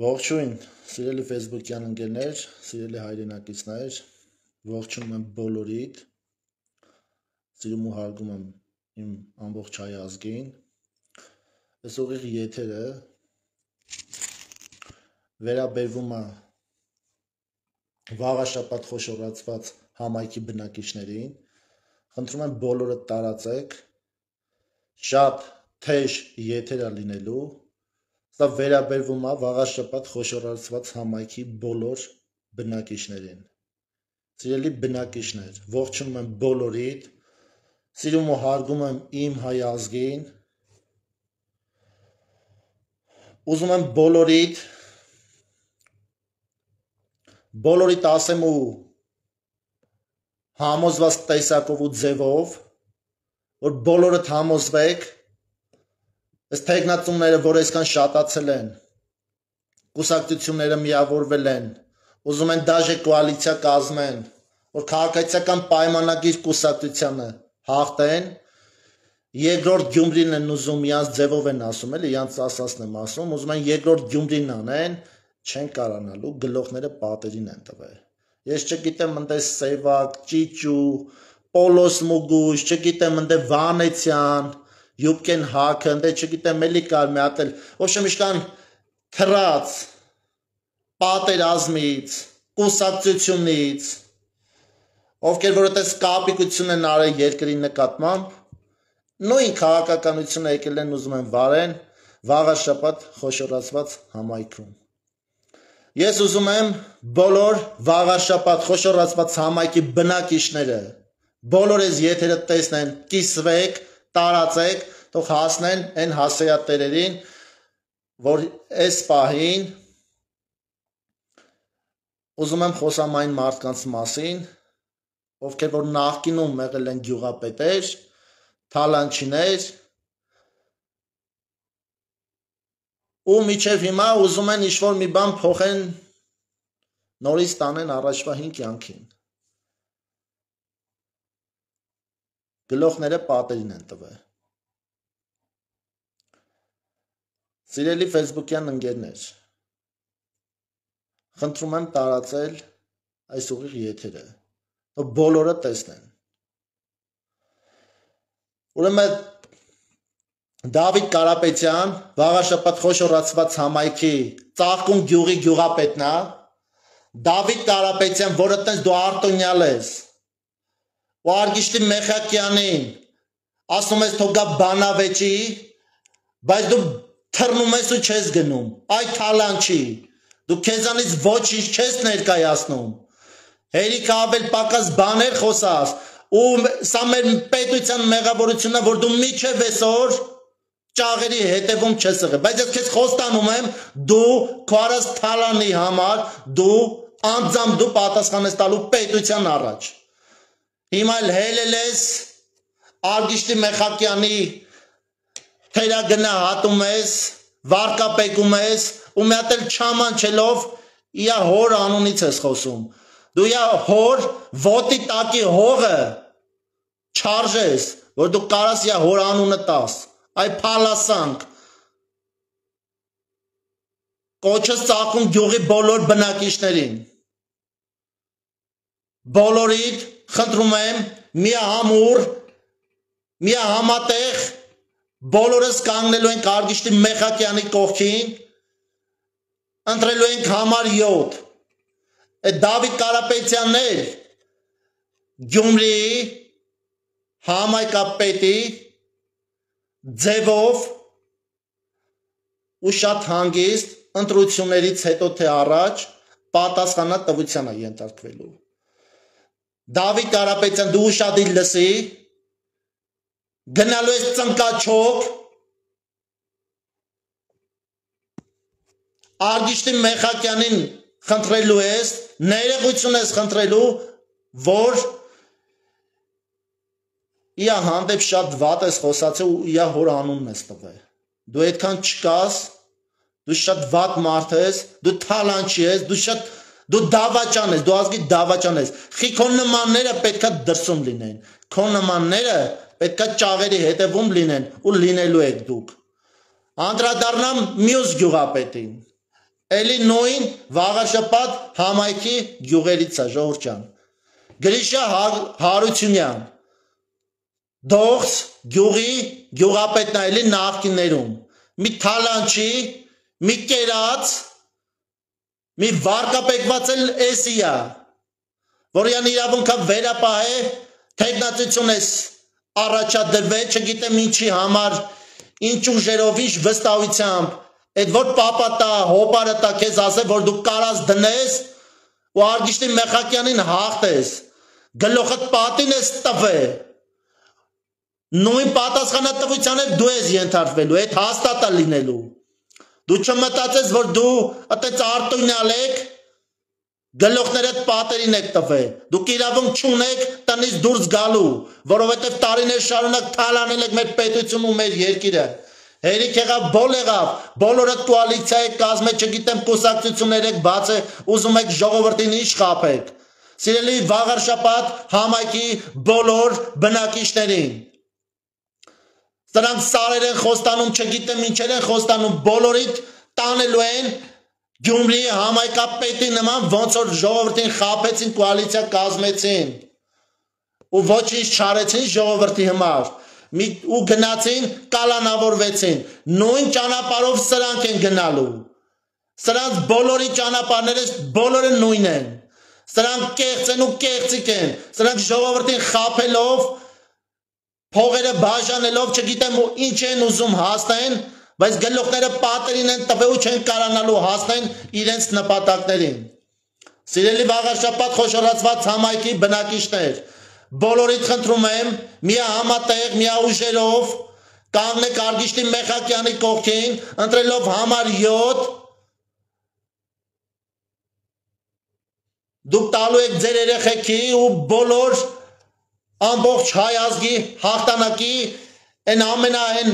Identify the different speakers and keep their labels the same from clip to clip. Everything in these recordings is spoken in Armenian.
Speaker 1: Ողջույն, սիրելի Facebook-յան ընկերներ, սիրելի հայրենակիցներ, ողջունում եմ բոլորիդ, սիրում ու հարգում եմ իմ ամբողջ հայ ազգին։ Այս ուղիղ եթերը վերաբերվում է վաղաշաբաթ խոշորացված համայնքի բնակիչներին։ Խնդրում եմ բոլորը տարածեք, շատ թեժ եթեր է լինելու։ Սա վերաբերվում է վաղաշաբաթ խոշորացված համայնքի բոլոր բնակիչներին։ Սիրելի բնակիչներ, ողջունում եմ բոլորիդ, սիրում ու հարգում եմ իմ հայ ազգին։ Ուզում եմ բոլորիդ ասեմ ու համոզված տեսակով ու ձևով, որ բոլորդ համոզվեք, այս թեկնածուները, որ այսքան շատացել են, կուսակցությունները միավորվել են, ուզում են դաժե կոալիցիա կազմեն, որ քաղաքացիական պայմանագիր կուսակցությանը հաղթեն, երկրորդ Գյումրին են ուզում, իրանց ձևով են ասում, էլի, իրանց ասածն եմ ասում, ուզում են երկրորդ Գյումրին անեն, չեն կարանալու, գլոխները պատերին են տվել։ Ես չգիտեմ ընդ Սևակ, Ճիճու, Պոլոս Մուգուշ, չգիտեմ ընդ Վանեցյան, Յուբկեն հաքը, ընդ չգիտեմ էլի կար մի հատ էլ, ոբշեմ իշքան թրած, պատերազմից, կուսակցությունից, ովքեր որ այդպես կապիկություն են արել երկրի նկատմամբ, նույն քաղաքականությունը եկել են ուզում են վարեն վաղաշաբաթ խոշորացված համայնքում։ Ես ուզում եմ բոլոր վաղաշաբաթ խոշորացված համայնքի բնակիչները, բոլոր այս եթերը տեսնեն, կիսվեք, տարածեք, թող հասնեն այն հասեատերերին, որ այս պահին ուզում եմ խոսամ այն մարդկանց մասին, ովքեր որ նախկինում եղել են գյուղապետեր, թալանչիներ, ու միջև հիմա ուզում են ինչ-որ մի բան փոխեն, նորից տանեն առաջվա հին կյանքին։ Գլոխները պատերին են տվել։ Սիրելի Facebook-յան ընկերներ, խնդրում եմ տարածել այս ուղիղ եթերը, որ բոլորը տեսնեն։ Ուրեմն Դավիթ Կարապետյան, վաղաշաբաթ խոշորացված համայնքի Ծաղկուն գյուղի գյուղապետն է, Դավիթ Կարապետյան, որը տենց դու արտոնյալ ես, ու Արգիշտի Մեխակյանին ասում ես թող գա բանավեճի, բայց դու թռնում ես ու չես գնում, այդ թալանչի, դու քեզանից ոչինչ չես ներկայացնում, հերիք ավել պակաս բաներ խոսաս, ու սա մեր պետության մեղավորությունն է, որ դու միջև այսօր ճաղերի հետևում չես եղել, բայց ես քեզ խոստանում եմ, դու քո արած թալանի համար, դու անձամբ դու պատասխան ես տալու պետության առաջ։ Հիմա էլ հելել ես Արգիշտի Մեխակյանի թերագնա հատում ես, վարկապեկում ես, ու մի հատ էլ չամանչելով իա հոր անունից ես խոսում։ Դու իա հոր ոտի տակի հողը չարժես, որ դու կարաս իա հոր անունը տաս, այ փալասանք, կոչս Ծաղկուն գյուղի բոլոր բնակիչներին, բոլորիդ խնդրում եմ միահամուռ, միահամատեղ, բոլորս կանգնելու ենք Արգիշտի Մեխակյանի կողքին, ընտրելու ենք համար 7, այդ Դավիթ Կարապետյանն էլ Գյումրիի համայնքապետի ձևով ու շատ հանգիստ ընտրություններից հետո թե առաջ պատասխանատվության է ենթարկվելու։ Դավիթ Կարապետյան, դու ուշադիր լսի, գնալու ես ծնկաչոք, Արգիշտի Մեխակյանին խնդրելու ես, ներողություն ես խնդրելու, որ իա հանդեպ շատ վատ ես խոսացել ու իա հոր անունն ես տվել։ Դու այդքան չկաս, դու շատ վատ մարդ ես, դու թալանչի ես, դու դավաճան ես, դու ազգի դավաճան ես։ Խի քո նմանները պետքա դրսում լինեն, քո նմանները պետքա ճաղերի հետևում լինեն ու լինելու եք դուք։ Անդրադառնամ մյուս գյուղապետին, էլի նույն վաղաշապատ համայնքի գյուղերից է ժողովուրդ ջան։ Գրիշա Հարությունյան Դողս գյուղի գյուղապետն է էլի նախկիններում։ Մի թալանչի, մի կերած, մի վարկապեկված էլ էսի է, որյան իրավունքը վերապահ է, թեկնածություն ես առաջադրվել, չգիտեմ ինչի համար, ինչ ուժերով, ինչ վստահությամբ, այդ որ պապատա, հոպարը տա քեզ ասե, որ դու կարած դնես ու Արգիշտի Մեխակյանին հաղթես, գլոխդ պատին ես տվե, նույն պատասխանատվության էլ դու ես ենթարկվելու, այդ հաստատ է լինելու։ Դու չմտածես, որ դու այդպես արտույնալ եք, գլոխներդ պատերին եք տվել, դուք իրավունք չունեք տնից դուրս գալու, որովհետև տարիներ շարունակ թալանել եք մեր պետությունն ու մեր երկիրը։ Հերիք եղավ, բոլ եղավ, բոլորը կոալիցիա եք կազմել, չգիտեմ կուսակցություններ եք բացել, ուզում եք ժողովրդին ինչ խաբեք։ Սիրելի վաղարշապատ համայնքի բոլոր բնակիչներին։ Սրանք սարեր են խոստանում, չգիտեմ ինչեր են խոստանում, բոլորիդ տանելու են Գյումրիի համայնքապետի նման, ոնց որ ժողովրդին խաբեցին, կոալիցիա կազմեցին ու ոչինչ չարեցին ժողովրդի համար, ու գնացին, կալանավորվեցին, նույն ճանապարհով սրանք են գնալու, սրանց բոլորի ճանապարհները բոլորը նույն են, սրանք կեղծ են ու կեղծիկ են, սրանք ժողովրդին խաբելով, փողերը բաժանելով, չգիտեմ ինչ են ուզում հասնեն, բայց գլոխները պատերին են տվել ու չեն կարողանալու հասնեն իրենց նպատակներին։ Սիրելի վաղաշապատ խոշորացված համայնքի բնակիչներ, բոլորիդ խնդրում եմ, միահամատեղ, միաուժերով կանգնեք Արգիշտի Մեխակյանի կողքին, ընտրելով համար 7, դուք տալու եք ձեր երեխեքի ու բոլոր ամբողջ հայ ազգի հաղթանակի այն ամենայն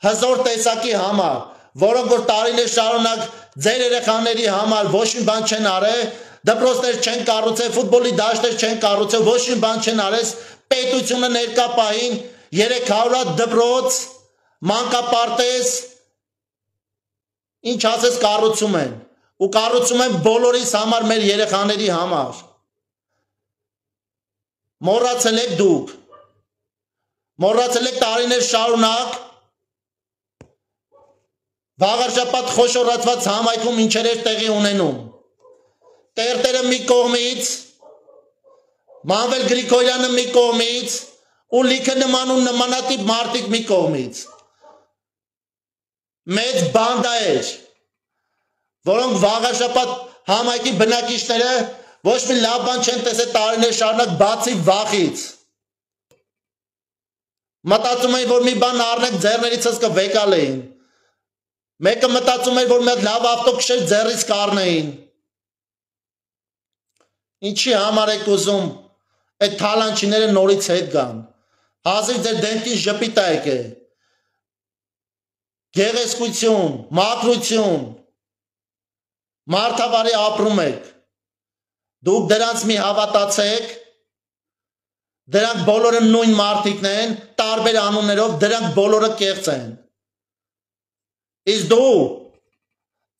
Speaker 1: հզոր տեսակի համար, որոնք որ տարիներ շարունակ ձեր երեխաների համար ոչ մի բան չեն արել, դպրոցներ չեն կառուցել, ֆուտբոլի դաշտեր չեն կառուցել, ոչ մի բան չեն արել, պետությունը ներկա պահին 300 դպրոց, մանկապարտեզ, ինչ ասես կառուցում են, ու կառուցում են բոլորիս համար, մեր երեխաների համար։ Մոռացել եք դուք, մոռացել եք տարիներ շարունակ վաղարշապատ խոշորացված համայնքում ինչեր էր տեղի ունենում։ Տերտերը մի կողմից, Մանվել Գրիգորյանը մի կողմից, ու լիքը նման ու նմանատիպ մարդիկ մի կողմից։ Մեծ բանդա էր, որոնք վաղարշապատ համայնքի բնակիչները ոչ մի լավ բան չեն տեսել տարիներ շարունակ բացի վախից։ Մտածում էին, որ մի բան առնեք ձեռներիցս կվեկալ էին։ Մեկը մտածում էր, որ մի լավ ավտո քշել ձեռից կառնեին։ Ինչի համար եք ուզում այդ թալանչիները նորից հետ գան։ Հազիվ ձեր դեմքին ժպիտ եկե։ Գեղեցկություն, մաքրություն, մարդավարի ապրում եք։ Դուք դրանց մի հավատացեք, դրանք բոլորը նույն մարդիկն են, տարբեր անուններով, դրանք բոլորը կեղծ են։ Իսկ դու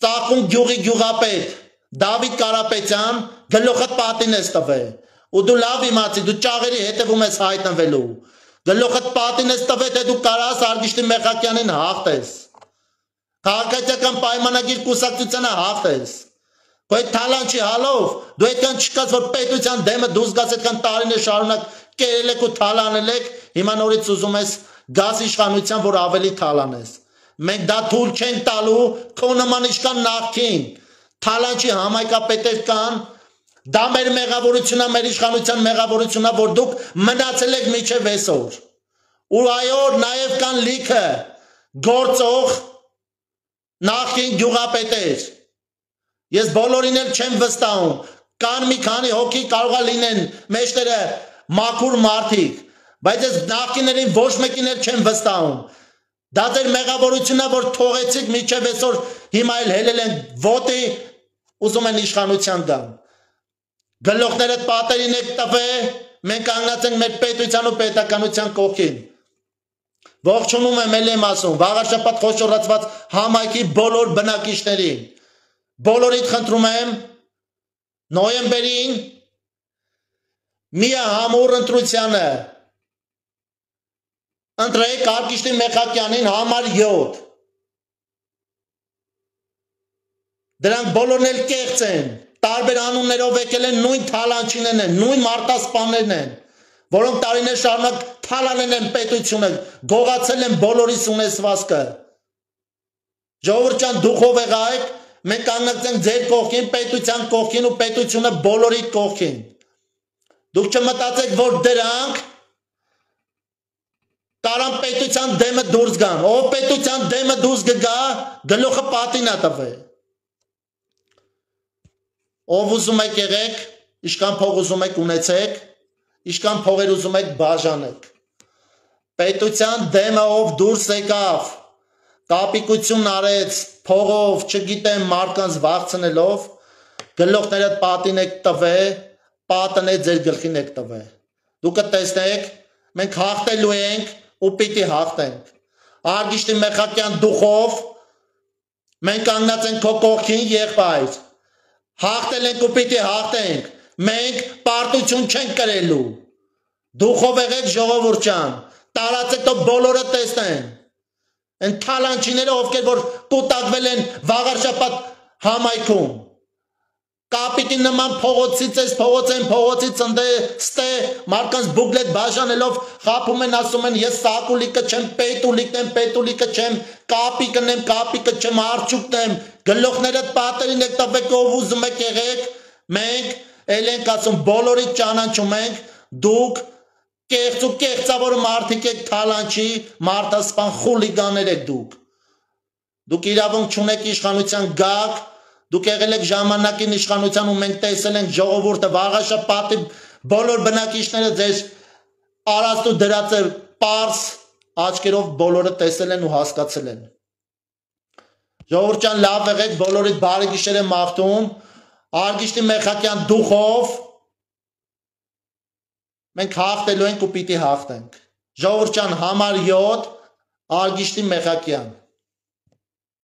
Speaker 1: Ծաղկուն գյուղի գյուղապետ Դավիթ Կարապետյան գլոխդ պատին ես տվել, ու դու լավ իմացի, դու ճաղերի հետևում ես հայտնվելու, գլոխդ պատին ես տվել, թե դու կարաս Արգիշտի Մեխակյանին հաղթես, քաղաքացիական պայմանագիր կուսակցությանը հաղթես, ու այդ թալանչի հալով դու այդքան չկաս, որ պետության դեմը դու զգաս այդքան տարիներ շարունակ կերել եք ու թալանել եք, հիմա նորից ուզում ես գաս իշխանության, որ ավելի թալանես։ Մենք դա թույլ չենք տալու, քո նման իշքան նախքին թալանչի համայնքապետեր կան, դա մեր մեղավորությունն է, մեր իշխանության մեղավորությունն է, որ դուք մնացել եք մինչև այսօր։ Ու այո, նաև կան լիքը գործող նախքին գյուղապետեր։ Ես բոլորին էլ չեմ վստահում, կան մի քանի հոգի կարող է լինեն մեջները մաքուր մարդիկ, բայց ես նախկիներին ոչ մեկին էլ չեմ վստահում։ Դա ձեր մեղավորությունն է, որ թողեցիք մինչև այսօր հիմա էլ հելել են ոտի, ուզում են իշխանության գան։ Գլոխներդ պատերին եք տվել, մենք կանգնած ենք մեր պետության ու պետականության կողքին։ Ողջունում եմ, ել եմ ասում, վաղարշապատ խոշորացված համայնքի բոլոր բնակիչներին։ բոլորիդ խնդրում եմ նոյեմբերին միահամուռ ընտրությանը ընտրեք Արգիշտի Մեխակյանին համար 7 դրանք բոլորն էլ կեղծ են տարբեր անուններով եկել են նույն թալանչիներն են նույն մարտասպաններն են որոնք տարիներ շարունակ թալանել են պետությունը գողացել են բոլորիս ունեցվածքը ժողովուրդ ջան դուխով եղեք մենք կանգնեցենք ձեր կողքին պետության կողքին ու պետությունը բոլորի կողքին դուք չմտածեք որ դրանք տարան պետության դեմը դուրս գան ով պետության դեմը դուրս կգա գլուխը պատին է տվել ով ուզում եք եղեք ինչքան փող ուզում եք ունեցեք ինչքան փողեր ուզում եք բաժանեք պետության դեմը ով դուրս եկավ կապիկություն արեց փողով չգիտեմ մարկանց վախցնելով գլուխները պատին եք տվել պատն է ձեր գլխին եք տվել դուք կտեսնեք մենք հաղթելու ենք ու պիտի հաղթենք Արգիշտի Մեխակյան դուխով մենք կանգնած ենք քո կողքին եղբայր հաղթել ենք ու պիտի հաղթենք մենք պարտություն չենք կրելու դուխով եղեք ժողովուրդ ջան տարածեք թող բոլորը տեսնեն Են թալանչիները ովքեր որ կուտակվել են վաղարշապատ համայքում կապիտի նման փողոցից ես փողոցից ընդ ստե մարկանց բուգլետ բաժանելով խափում են ասում են ես սակուլիկը չեմ պետուլիկը չեմ կապիկը չեմ արչուկն եմ գլուխներդ պատերին եք տվեք ով ուզում եք եղեք մենք էլ ենք ասում բոլորից ճանաչում ենք դուք Կեղծ ու կեղծավոր մարդիկ եք թալանչի մարդասպան խուլիգաներ եք դուք իրավունք չունեք իշխանության գաք դուք եղել եք ժամանակին իշխանության ու մենք տեսել ենք ժողովուրդը վաղաշապատի բոլոր բնակիչները ձեր արած ու դրած է պարզ աչքերով բոլորը տեսել են ու հասկացել են ժողովուրդ ջան լավ եղեք բոլորիդ բարի գիշեր եմ մաղթում Արգիշտի Մեխակյան դուխով Մենք հաղթելու ենք ու պիտի հաղթենք։ Ժողովուրդ ջան, համար 7 Արգիշտի Մեխակյան